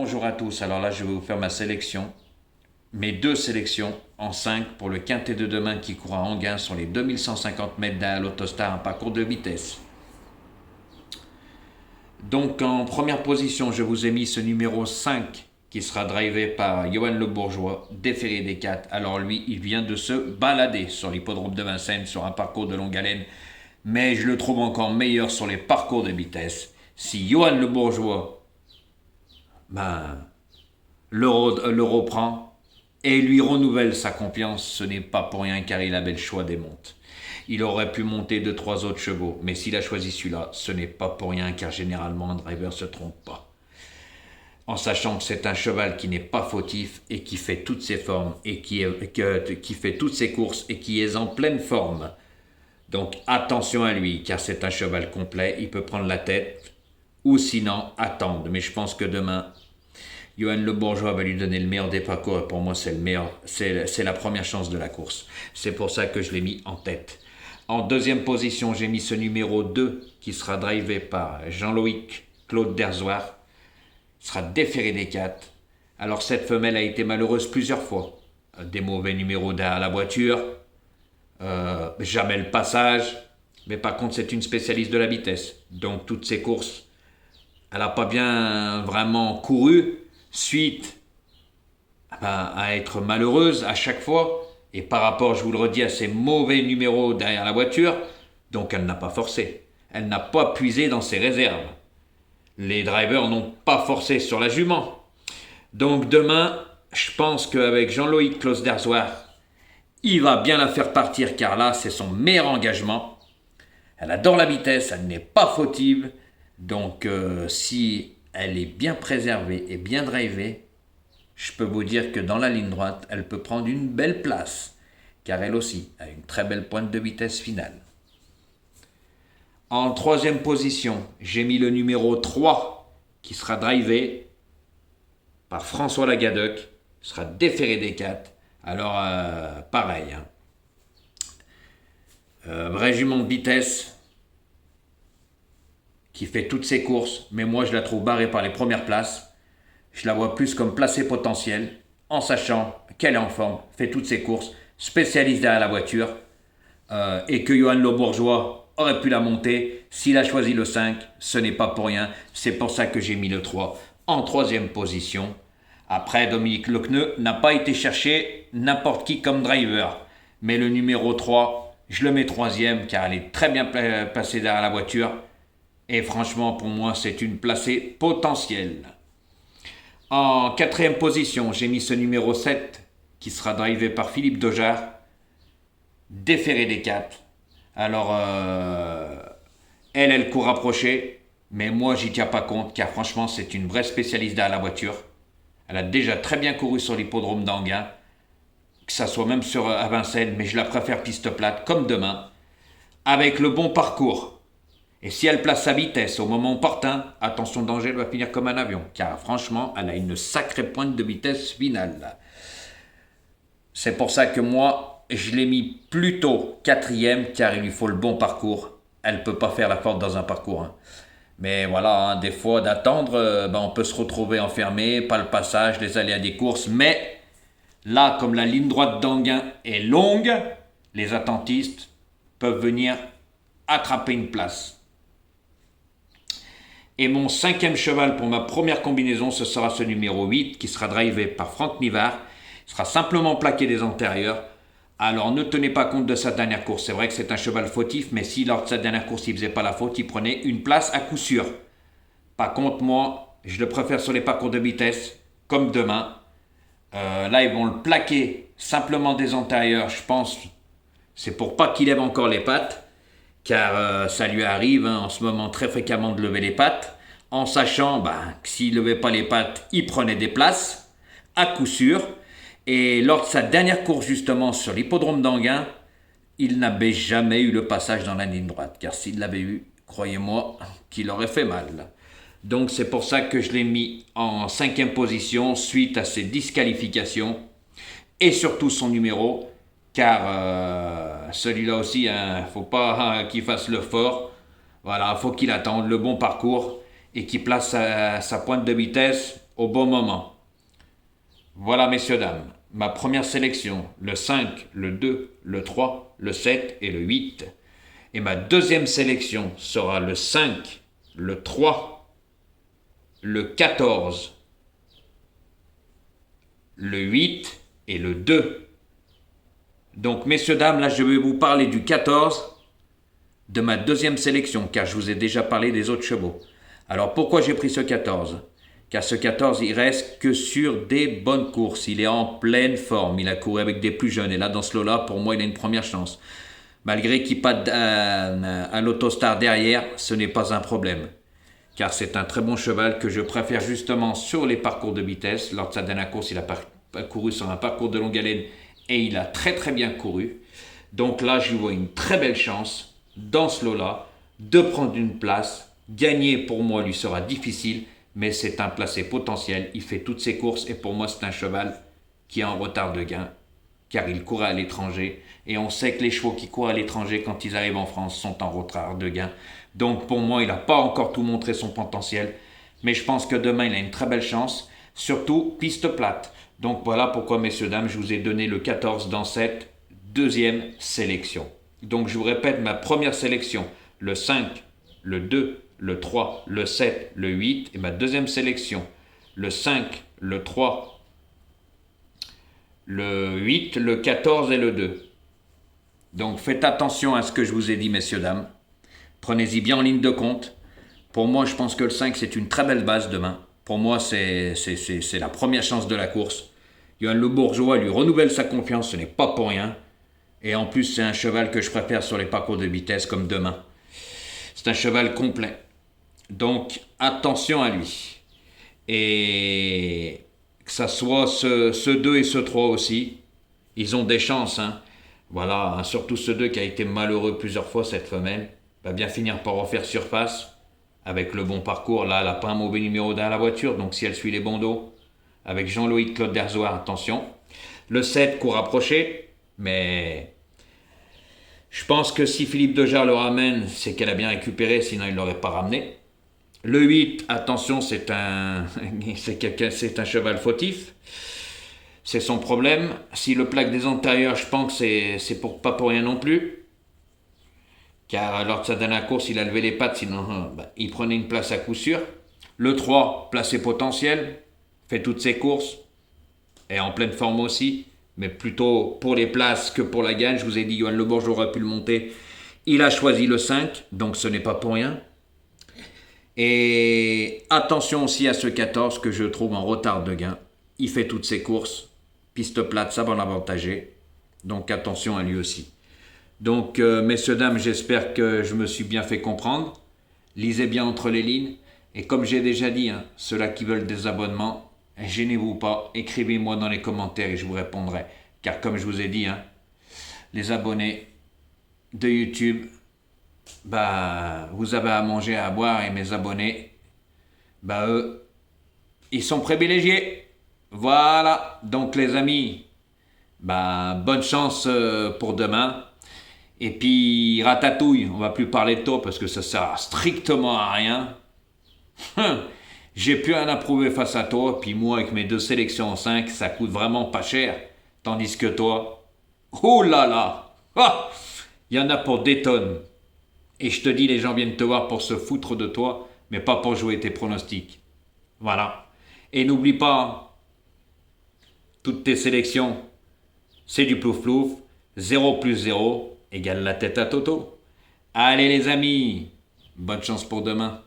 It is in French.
bonjour à tous. Alors là, je vais vous faire ma sélection. Mes deux sélections en 5 pour le quintet de demain qui court à Enghien sur les 2150 mètres d'un l'Autostar, un parcours de vitesse. Donc en première position, je vous ai mis ce numéro 5 qui sera drivé par Johan Le Bourgeois, déféré des 4. Alors lui, il vient de se balader sur l'hippodrome de Vincennes sur un parcours de longue haleine, mais je le trouve encore meilleur sur les parcours de vitesse. Si Johan Le Bourgeois le reprend et lui renouvelle sa confiance, ce n'est pas pour rien car il avait le choix des montes. Il aurait pu monter 2-3 autres chevaux, mais s'il a choisi celui-là, ce n'est pas pour rien car généralement un driver ne se trompe pas. En sachant que c'est un cheval qui n'est pas fautif et qui fait toutes ses formes et qui fait toutes ses courses et qui est en pleine forme. Donc attention à lui car c'est un cheval complet, il peut prendre la tête ou sinon attendre. Mais je pense que demain, Johan Le Bourgeois va lui donner le meilleur des parcours et pour moi c'est la première chance de la course. C'est pour ça que je l'ai mis en tête. En deuxième position, j'ai mis ce numéro 2 qui sera drivé par Jean-Loïc Claude Derzoir. Il sera déféré des 4. Alors cette femelle a été malheureuse plusieurs fois. Des mauvais numéros derrière la voiture, jamais le passage, mais par contre c'est une spécialiste de la vitesse. Donc toutes ses courses, elle n'a pas bien vraiment couru, suite à être malheureuse à chaque fois. Et par rapport, je vous le redis, à ces mauvais numéros derrière la voiture, donc elle n'a pas forcé. Elle n'a pas puisé dans ses réserves. Les drivers n'ont pas forcé sur la jument. Donc demain, je pense qu'avec Jean-Loïc Claude Derzoir, il va bien la faire partir car là, c'est son meilleur engagement. Elle adore la vitesse, elle n'est pas fautive. Donc si elle est bien préservée et bien drivée, je peux vous dire que dans la ligne droite, elle peut prendre une belle place, car elle aussi a une très belle pointe de vitesse finale. En troisième position, j'ai mis le numéro 3, qui sera drivé par François Lagadec, sera déféré des 4. Alors, pareil, vrai jument de vitesse, qui fait toutes ses courses, mais moi je la trouve barrée par les premières places. Je la vois plus comme placée potentielle, en sachant qu'elle est en forme, fait toutes ses courses, spécialiste derrière la voiture, et que Johan Le Bourgeois aurait pu la monter. S'il a choisi le 5, ce n'est pas pour rien. C'est pour ça que j'ai mis le 3 en troisième position. Après, Dominique Lecneux n'a pas été chercher n'importe qui comme driver. Mais le numéro 3, je le mets troisième car elle est très bien placée derrière la voiture. Et franchement, pour moi, c'est une placée potentielle. En quatrième position, j'ai mis ce numéro 7 qui sera drivé par Philippe Dojard, déféré des 4. Alors, elle court rapprochée, mais moi, j'y tiens pas compte car franchement, c'est une vraie spécialiste derrière la voiture. Elle a déjà très bien couru sur l'hippodrome d'Enghien, que ça soit même à Vincennes, mais je la préfère piste plate comme demain, avec le bon parcours. Et si elle place sa vitesse au moment opportun, attention danger, elle va finir comme un avion. Car franchement, elle a une sacrée pointe de vitesse finale. C'est pour ça que moi, je l'ai mis plutôt quatrième, car il lui faut le bon parcours. Elle ne peut pas faire la forte dans un parcours. Mais voilà, des fois d'attendre, on peut se retrouver enfermé, pas le passage, les aléas des courses. Mais là, comme la ligne droite d'Enghien est longue, les attentistes peuvent venir attraper une place. Et mon cinquième cheval pour ma première combinaison, ce sera ce numéro 8 qui sera drivé par Franck Nivard. Il sera simplement plaqué des antérieurs. Alors ne tenez pas compte de sa dernière course. C'est vrai que c'est un cheval fautif, mais si lors de sa dernière course il ne faisait pas la faute, il prenait une place à coup sûr. Par contre, moi, je le préfère sur les parcours de vitesse, comme demain. Là, ils vont le plaquer simplement des antérieurs, je pense. C'est pour pas qu'il lève encore les pattes. Car ça lui arrive en ce moment très fréquemment de lever les pattes, en sachant que s'il ne levait pas les pattes, il prenait des places, à coup sûr. Et lors de sa dernière course justement sur l'hippodrome d'Enghien, il n'avait jamais eu le passage dans la ligne droite, car s'il l'avait eu, croyez-moi, qu'il aurait fait mal. Donc c'est pour ça que je l'ai mis en cinquième position suite à ses disqualifications et surtout son numéro. Car celui-là aussi, faut pas qu'il fasse le fort. Voilà, faut qu'il attende le bon parcours et qu'il place sa pointe de vitesse au bon moment. Voilà, messieurs, dames, ma première sélection, le 5, le 2, le 3, le 7 et le 8. Et ma deuxième sélection sera le 5, le 3, le 14, le 8 et le 2. Donc, messieurs, dames, là, je vais vous parler du 14 de ma deuxième sélection, car je vous ai déjà parlé des autres chevaux. Alors, pourquoi j'ai pris ce 14 ? Car ce 14, il reste que sur des bonnes courses. Il est en pleine forme. Il a couru avec des plus jeunes. Et là, dans ce lot-là, pour moi, il a une première chance. Malgré qu'il patte à l'autostar derrière, ce n'est pas un problème. Car c'est un très bon cheval que je préfère justement sur les parcours de vitesse. Lors de sa dernière course, il a couru sur un parcours de longue haleine et il a très très bien couru. Donc là, je lui vois une très belle chance dans ce lot-là de prendre une place. Gagner pour moi lui sera difficile, mais c'est un placé potentiel. Il fait toutes ses courses et pour moi, c'est un cheval qui est en retard de gain car il court à l'étranger. Et on sait que les chevaux qui courent à l'étranger, quand ils arrivent en France, sont en retard de gain. Donc pour moi, il n'a pas encore tout montré son potentiel. Mais je pense que demain, il a une très belle chance. Surtout, piste plate. Donc voilà pourquoi, messieurs, dames, je vous ai donné le 14 dans cette deuxième sélection. Donc je vous répète, ma première sélection, le 5, le 2, le 3, le 7, le 8. Et ma deuxième sélection, le 5, le 3, le 8, le 14 et le 2. Donc faites attention à ce que je vous ai dit, messieurs, dames. Prenez-y bien en ligne de compte. Pour moi, je pense que le 5, c'est une très belle base demain. Pour moi, c'est la première chance de la course. Yoann Le Bourgeois lui renouvelle sa confiance, ce n'est pas pour rien. Et en plus, c'est un cheval que je préfère sur les parcours de vitesse comme demain. C'est un cheval complet. Donc, attention à lui. Et que ça soit ce 2 et ce 3 aussi, ils ont des chances. Voilà, surtout ce 2 qui a été malheureux plusieurs fois, cette femelle, va bien finir par refaire surface avec le bon parcours. Là, elle n'a pas un mauvais numéro dans la voiture, donc si elle suit les bandeaux, avec Jean-Louis Claude Derzoir, attention. Le 7 court rapproché, mais je pense que si Philippe Dejar le ramène, c'est qu'elle a bien récupéré, sinon il ne l'aurait pas ramené. Le 8, attention, c'est un cheval fautif. C'est son problème. Si le plaque des antérieurs, je pense que c'est pas pour rien non plus. Car lors de sa dernière course, il a levé les pattes, sinon il prenait une place à coup sûr. Le 3, placé potentiel, fait toutes ses courses, est en pleine forme aussi, mais plutôt pour les places que pour la gagne. Je vous ai dit, Yoann Le Bourgeois aurait pu le monter. Il a choisi le 5, donc ce n'est pas pour rien. Et attention aussi à ce 14 que je trouve en retard de gain. Il fait toutes ses courses. Piste plate, ça va l'avantager. Donc attention à lui aussi. Donc messieurs, dames, j'espère que je me suis bien fait comprendre. Lisez bien entre les lignes. Et comme j'ai déjà dit, ceux-là qui veulent des abonnements, gênez-vous pas. Écrivez-moi dans les commentaires et je vous répondrai. Car comme je vous ai dit, les abonnés de YouTube, vous avez à manger, à boire, et mes abonnés, eux, ils sont privilégiés. Voilà, donc les amis, bonne chance pour demain. Et puis, ratatouille, on va plus parler de toi parce que ça sert strictement à rien. J'ai plus rien à prouver face à toi, puis moi avec mes 2 sélections en 5, ça coûte vraiment pas cher. Tandis que toi, oh là là, il y en a pour des tonnes. Et je te dis, les gens viennent te voir pour se foutre de toi, mais pas pour jouer tes pronostics. Voilà. Et n'oublie pas, toutes tes sélections, c'est du plouf-plouf. 0 plus 0 égale la tête à Toto. Allez les amis, bonne chance pour demain.